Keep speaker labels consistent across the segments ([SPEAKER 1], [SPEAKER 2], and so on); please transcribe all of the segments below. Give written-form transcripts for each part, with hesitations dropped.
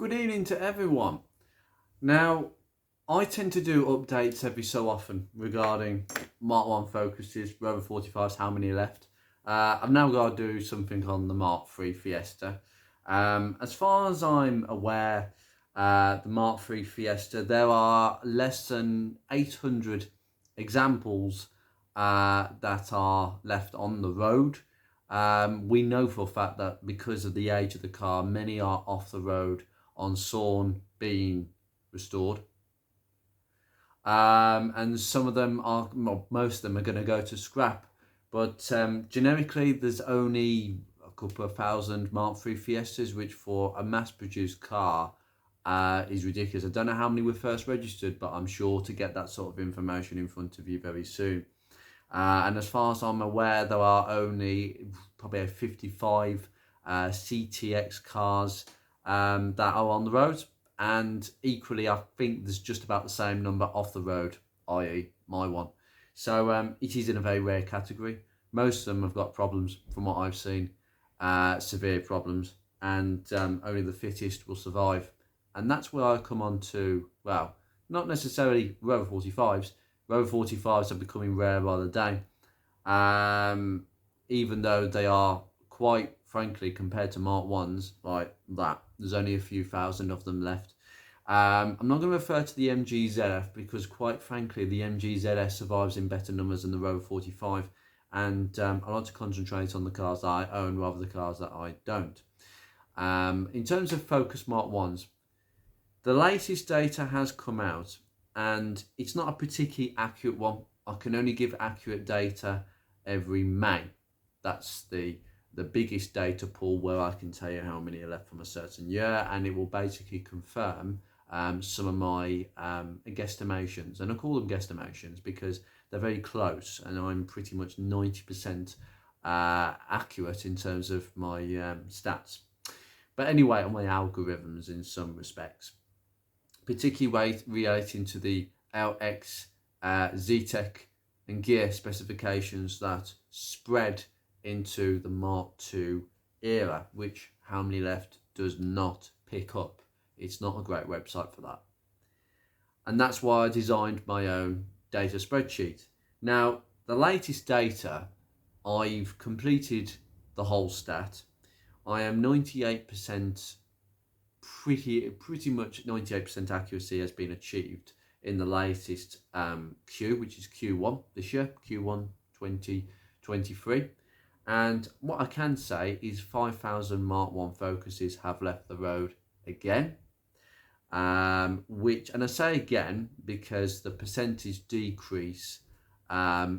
[SPEAKER 1] Good evening to everyone. Now, I tend to do updates every so often regarding Mark 1 focuses, Rover 45s, how many left. I've now got to do something on the Mark 3 Fiesta. As far as I'm aware, the Mark 3 Fiesta, there are less than 800 examples that are left on the road. We know for a fact that because of the age of the car, many are off the road on Sawn being restored. And some of them are, well, most of them are going to go to scrap. But generically, there's only a couple of thousand Mark III Fiestas, which for a mass-produced car is ridiculous. I don't know how many were first registered, but I'm sure to get that sort of information in front of you very soon. And as far as I'm aware, there are only probably 55 CTX cars that are on the road. And equally, I think there's just about the same number off the road, i.e. my one. So it is in a very rare category. Most of them have got problems from what I've seen, severe problems, and only the fittest will survive. And that's where I come on to, well, not necessarily Rover 45s. Rover 45s are becoming rare by the day, even though they are quite frankly, compared to Mark 1s like that, there's only a few thousand of them left. I'm not going to refer to the MG ZF because quite frankly, the MG ZS survives in better numbers than the Rover 45. And I like to concentrate on the cars that I own rather than the cars that I don't. In terms of Focus Mark 1s, the latest data has come out and it's not a particularly accurate one. I can only give accurate data every May. That's the biggest data pool where I can tell you how many are left from a certain year, and it will basically confirm some of my guesstimations. And I call them guesstimations because they're very close and I'm pretty much 90% accurate in terms of my stats. But anyway, on my algorithms in some respects, particularly relating to the LX, ZTEC and gear specifications that spread into the Mark II era, which how many left does not pick up. It's not a great website for that. And that's why I designed my own data spreadsheet. Now, the latest data, I've completed the whole stat. I am 98%, pretty much 98% accuracy has been achieved in the latest Q, which is Q1 this year, Q1 2023. And what I can say is 5,000 Mark 1 Focuses have left the road again, which, and I say again because the percentage decrease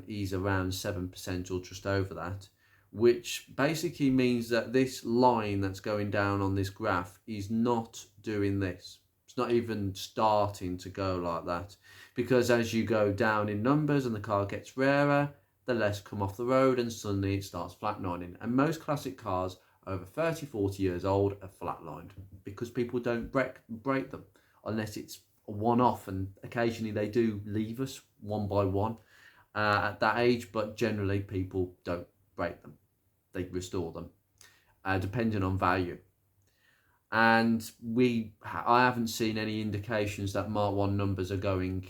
[SPEAKER 1] is around 7% or just over that, which basically means that this line that's going down on this graph is not doing this. It's not even starting to go like that, because as you go down in numbers and the car gets rarer, the less come off the road and suddenly it starts flatlining. And most classic cars over 30, 40 years old are flatlined because people don't break them unless it's a one-off, and occasionally they do leave us one by one at that age, but generally people don't break them. They restore them depending on value. And I haven't seen any indications that Mark 1 numbers are going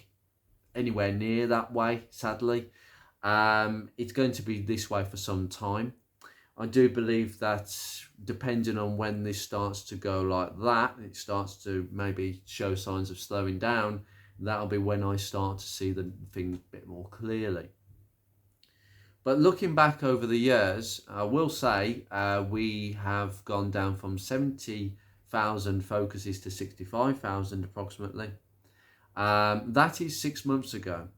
[SPEAKER 1] anywhere near that way, sadly. It's going to be this way for some time. I do believe that depending on when this starts to go like that, it starts to maybe show signs of slowing down, that'll be when I start to see the things a bit more clearly. But looking back over the years, I will say we have gone down from 70,000 Focuses to 65,000 approximately. That is 6 months ago.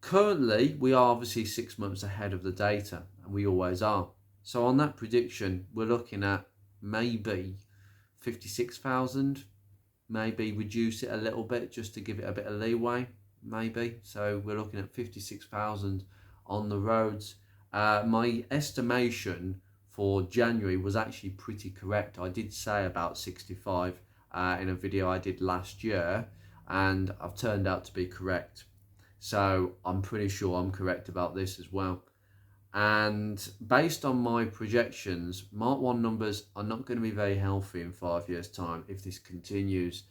[SPEAKER 1] Currently, we are obviously 6 months ahead of the data, and we always are. So on that prediction, we're looking at maybe 56,000, maybe reduce it a little bit just to give it a bit of leeway, maybe. So we're looking at 56,000 on the roads. My estimation for January was actually pretty correct. I did say about 65 in a video I did last year, and I've turned out to be correct. So I'm pretty sure I'm correct about this as well. And based on my projections, Mark 1 numbers are not going to be very healthy in 5 years' time if this continues.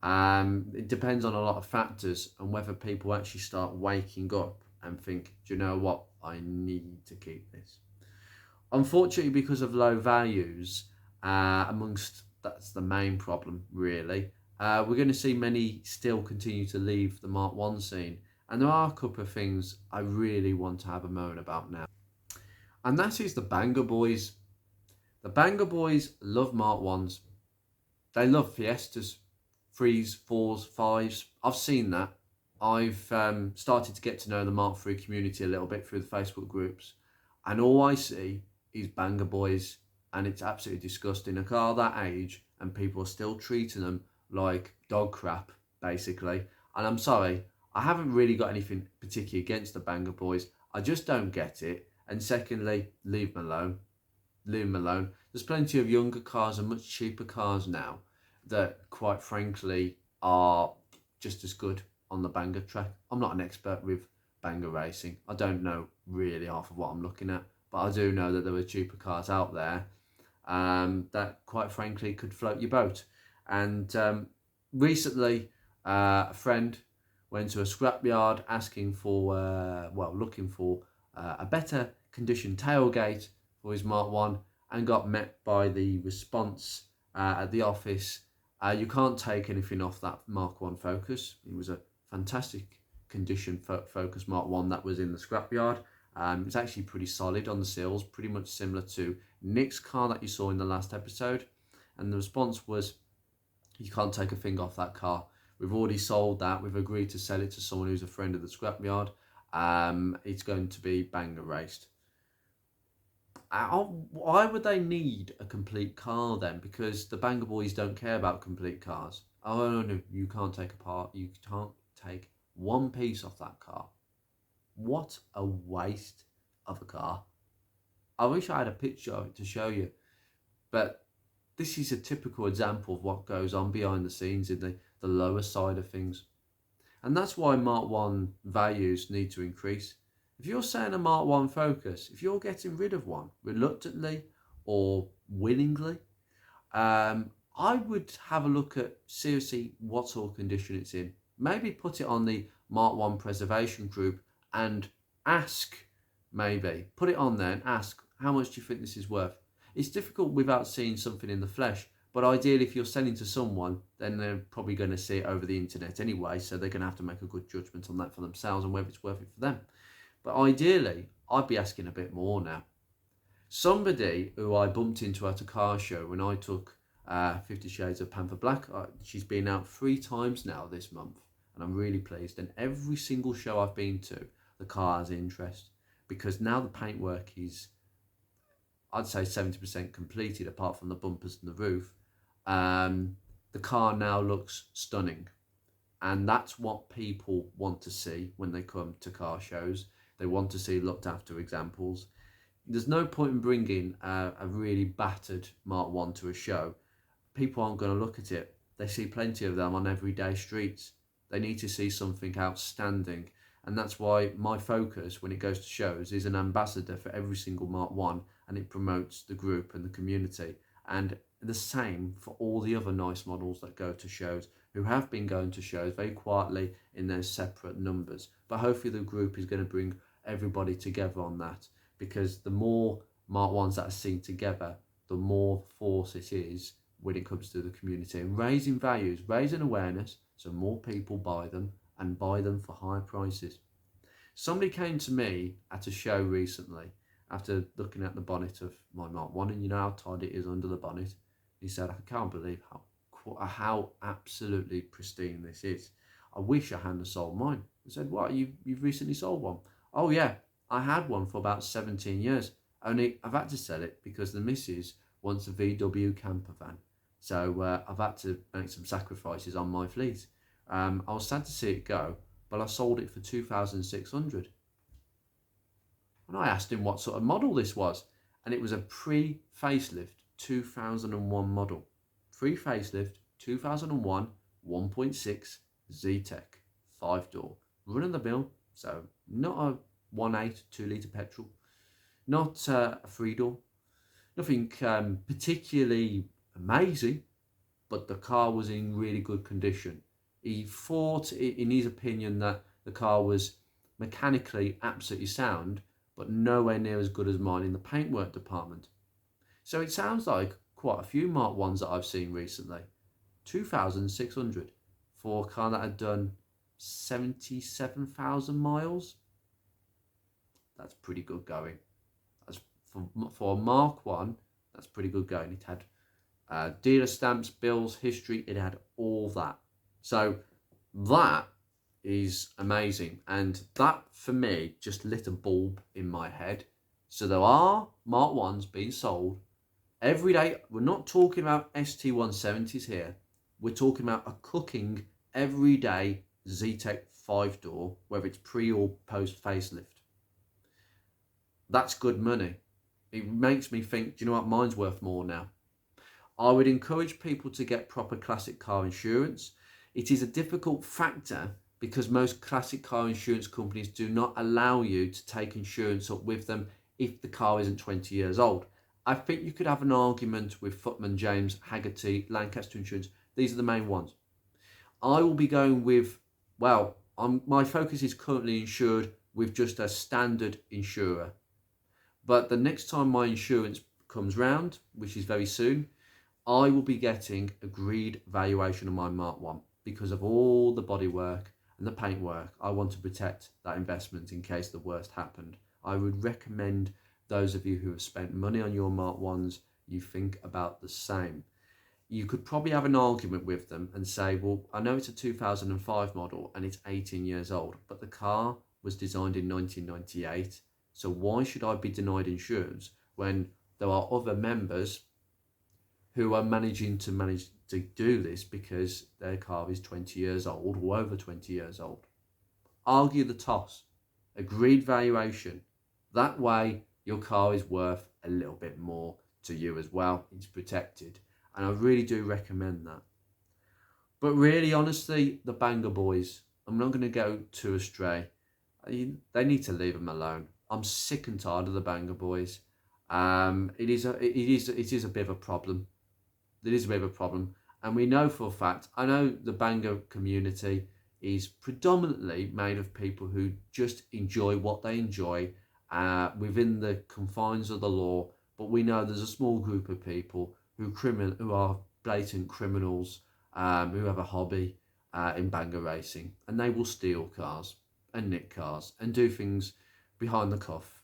[SPEAKER 1] It depends on a lot of factors and whether people actually start waking up and think, do you know what, I need to keep this. Unfortunately, because of low values, that's the main problem really. We're going to see many still continue to leave the Mark 1 scene. And there are a couple of things I really want to have a moan about now. And that is the Banger Boys. The Banger Boys love Mark 1s. They love Fiestas, 3s, 4s, 5s. I've seen that. I've started to get to know the Mark 3 community a little bit through the Facebook groups. And all I see is Banger Boys. And it's absolutely disgusting. A car that age and people are still treating them like dog crap, basically. And I'm sorry, I haven't really got anything particularly against the Banger Boys. I just don't get it. And secondly, leave them alone. Leave them alone. There's plenty of younger cars and much cheaper cars now that, quite frankly, are just as good on the Banger track. I'm not an expert with Banger racing. I don't know really half of what I'm looking at, but I do know that there are cheaper cars out there that, quite frankly, could float your boat. And recently, a friend went to a scrapyard asking for, looking for a better condition tailgate for his Mark 1 and got met by the response at the office. You can't take anything off that Mark 1 Focus. It was a fantastic condition Focus Mark 1 that was in the scrapyard. It's actually pretty solid on the seals, pretty much similar to Nick's car that you saw in the last episode. And the response was, you can't take a thing off that car. We've already sold that. We've agreed to sell it to someone who's a friend of the scrapyard. It's going to be Banger raced. Why would they need a complete car then? Because the Banger Boys don't care about complete cars. Oh no, you can't take you can't take one piece off that car. What a waste of a car. I wish I had a picture of it to show you. But this is a typical example of what goes on behind the scenes in the lower side of things. And that's why Mark 1 values need to increase. If you're saying a Mark 1 Focus, if you're getting rid of one reluctantly or willingly, I would have a look at seriously what sort of condition it's in. Maybe put it on the Mark 1 preservation group and ask, maybe, put it on there and ask, how much do you think this is worth? It's difficult without seeing something in the flesh, but ideally if you're selling to someone, then they're probably going to see it over the internet anyway, so they're going to have to make a good judgment on that for themselves and whether it's worth it for them. But ideally, I'd be asking a bit more now. Somebody who I bumped into at a car show when I took 50 Shades of Panther Black, she's been out 3 times now this month, and I'm really pleased. And every single show I've been to, the car has interest, because now the paintwork is, I'd say 70% completed apart from the bumpers and the roof. The car now looks stunning, and that's what people want to see when they come to car shows. They want to see looked after examples. There's no point in bringing a really battered Mark 1 to a show. People aren't going to look at it. They see plenty of them on everyday streets. They need to see something outstanding. And that's why my focus when it goes to shows is an ambassador for every single Mark 1, and it promotes the group and the community. And the same for all the other nice models that go to shows, who have been going to shows very quietly in their separate numbers. But hopefully the group is going to bring everybody together on that, because the more Mark 1s that are seen together, the more force it is when it comes to the community. And raising values, raising awareness, so more people buy them and buy them for higher prices. Somebody came to me at a show recently after looking at the bonnet of my Mark 1, and you know how tight it is under the bonnet. He said, I can't believe how absolutely pristine this is. I wish I hadn't sold mine. I said, what, you've recently sold one? Oh yeah, I had one for about 17 years. Only I've had to sell it because the missus wants a VW camper van. So I've had to make some sacrifices on my fleet. I was sad to see it go, but I sold it for 2,600. And I asked him what sort of model this was, and it was a pre-facelift 2001 model. Pre-facelift 2001 1.6 Z-Tech 5-door, run of the mill, so not a 1.8 2 litre petrol. Not a three-door, nothing particularly amazing, but the car was in really good condition. He thought, in his opinion, that the car was mechanically absolutely sound, but nowhere near as good as mine in the paintwork department. So it sounds like quite a few Mark 1s that I've seen recently. 2,600 for a car that had done 77,000 miles. That's pretty good going. That's for a Mark 1, that's pretty good going. It had dealer stamps, bills, history, it had all that. So that is amazing. And that, for me, just lit a bulb in my head. So there are Mark 1s being sold every day. We're not talking about ST170s here. We're talking about a cooking, everyday Zetec 5-door, whether it's pre or post facelift. That's good money. It makes me think, do you know what, mine's worth more now. I would encourage people to get proper classic car insurance. It is a difficult factor because most classic car insurance companies do not allow you to take insurance up with them if the car isn't 20 years old. I think you could have an argument with Footman, James, Haggerty, Lancaster Insurance. These are the main ones. I will be going with, well, my focus is currently insured with just a standard insurer. But the next time my insurance comes round, which is very soon, I will be getting agreed valuation of my Mark 1 because of all the bodywork and the paintwork. I want to protect that investment in case the worst happened. I would recommend those of you who have spent money on your Mark 1s, you think about the same. You could probably have an argument with them and say, well, I know it's a 2005 model and it's 18 years old, but the car was designed in 1998. So why should I be denied insurance when there are other members who are managing to do this because their car is 20 years old or over 20 years old? Argue the toss. Agreed valuation. That way your car is worth a little bit more to you as well. It's protected. And I really do recommend that. But really, honestly, the Banger Boys, I'm not going to go too astray. They need to leave them alone. I'm sick and tired of the Banger Boys. It is a bit of a problem. It is a bit of a problem. And we know for a fact, I know the Banger community is predominantly made of people who just enjoy what they enjoy within the confines of the law. But we know there's a small group of people who are blatant criminals, who have a hobby in banger racing, and they will steal cars and nick cars and do things behind the cuff.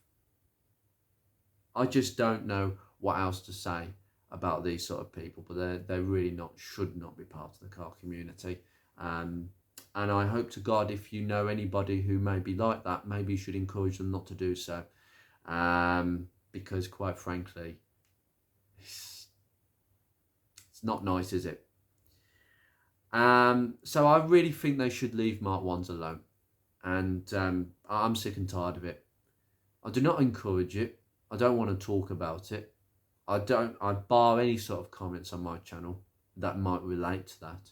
[SPEAKER 1] I just don't know what else to say about these sort of people, but they really should not be part of the car community. And I hope to God, if you know anybody who may be like that, maybe you should encourage them not to do so. Because quite frankly, it's not nice, is it? So I really think they should leave Mark 1s alone. And I'm sick and tired of it. I do not encourage it. I don't want to talk about it. I bar any sort of comments on my channel that might relate to that.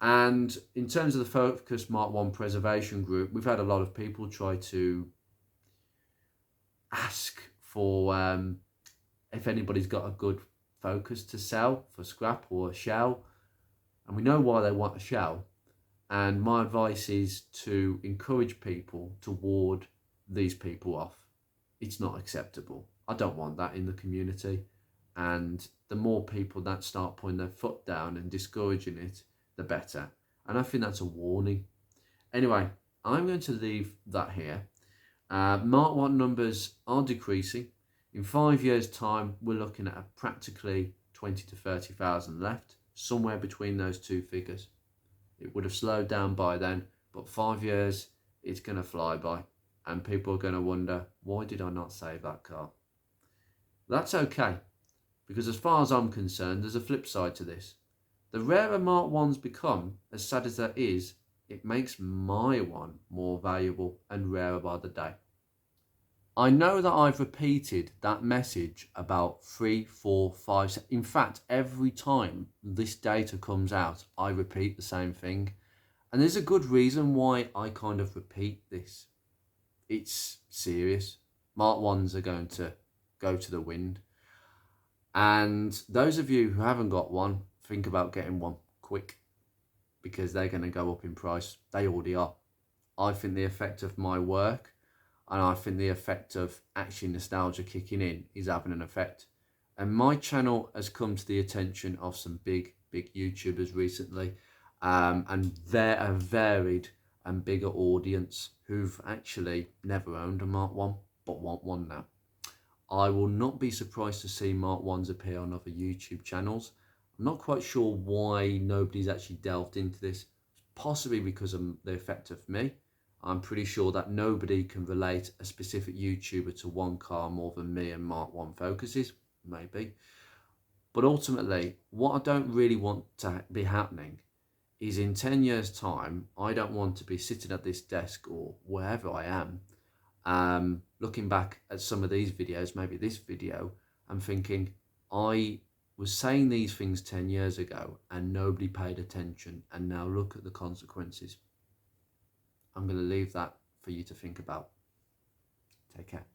[SPEAKER 1] And in terms of the Focus Mark 1 preservation group, we've had a lot of people try to ask for if anybody's got a good Focus to sell for scrap or a shell. And we know why they want a shell. And my advice is to encourage people to ward these people off. It's not acceptable. I don't want that in the community. And the more people that start putting their foot down and discouraging it, the better. And I think that's a warning. Anyway, I'm going to leave that here. Mark 1 numbers are decreasing. In 5 years' time, we're looking at practically 20 to 30,000 left, somewhere between those two figures. It would have slowed down by then, but 5 years, it's going to fly by. And people are going to wonder, why did I not save that car? That's okay, because as far as I'm concerned, there's a flip side to this. The rarer Mark 1s become, as sad as that is, it makes my one more valuable and rarer by the day. I know that I've repeated that message about 3, 4, 5, in fact, every time this data comes out, I repeat the same thing. And there's a good reason why I kind of repeat this. It's serious. Mark 1s are going to go to the wind. And those of you who haven't got one, think about getting one quick, because they're going to go up in price. They already are. I think the effect of my work, and I think the effect of actually nostalgia kicking in, is having an effect. And my channel has come to the attention of some big YouTubers recently, and they're a varied and bigger audience who've actually never owned a Mark 1 but want one now. I will not be surprised to see Mark 1s appear on other YouTube channels. I'm not quite sure why nobody's actually delved into this, possibly because of the effect of me. I'm pretty sure that nobody can relate a specific YouTuber to one car more than me and Mark 1 focuses, maybe. But ultimately, what I don't really want to be happening is in 10 years' time, I don't want to be sitting at this desk or wherever I am, looking back at some of these videos, maybe this video, and thinking, I was saying these things 10 years ago and nobody paid attention, and now look at the consequences. I'm going to leave that for you to think about. Take care.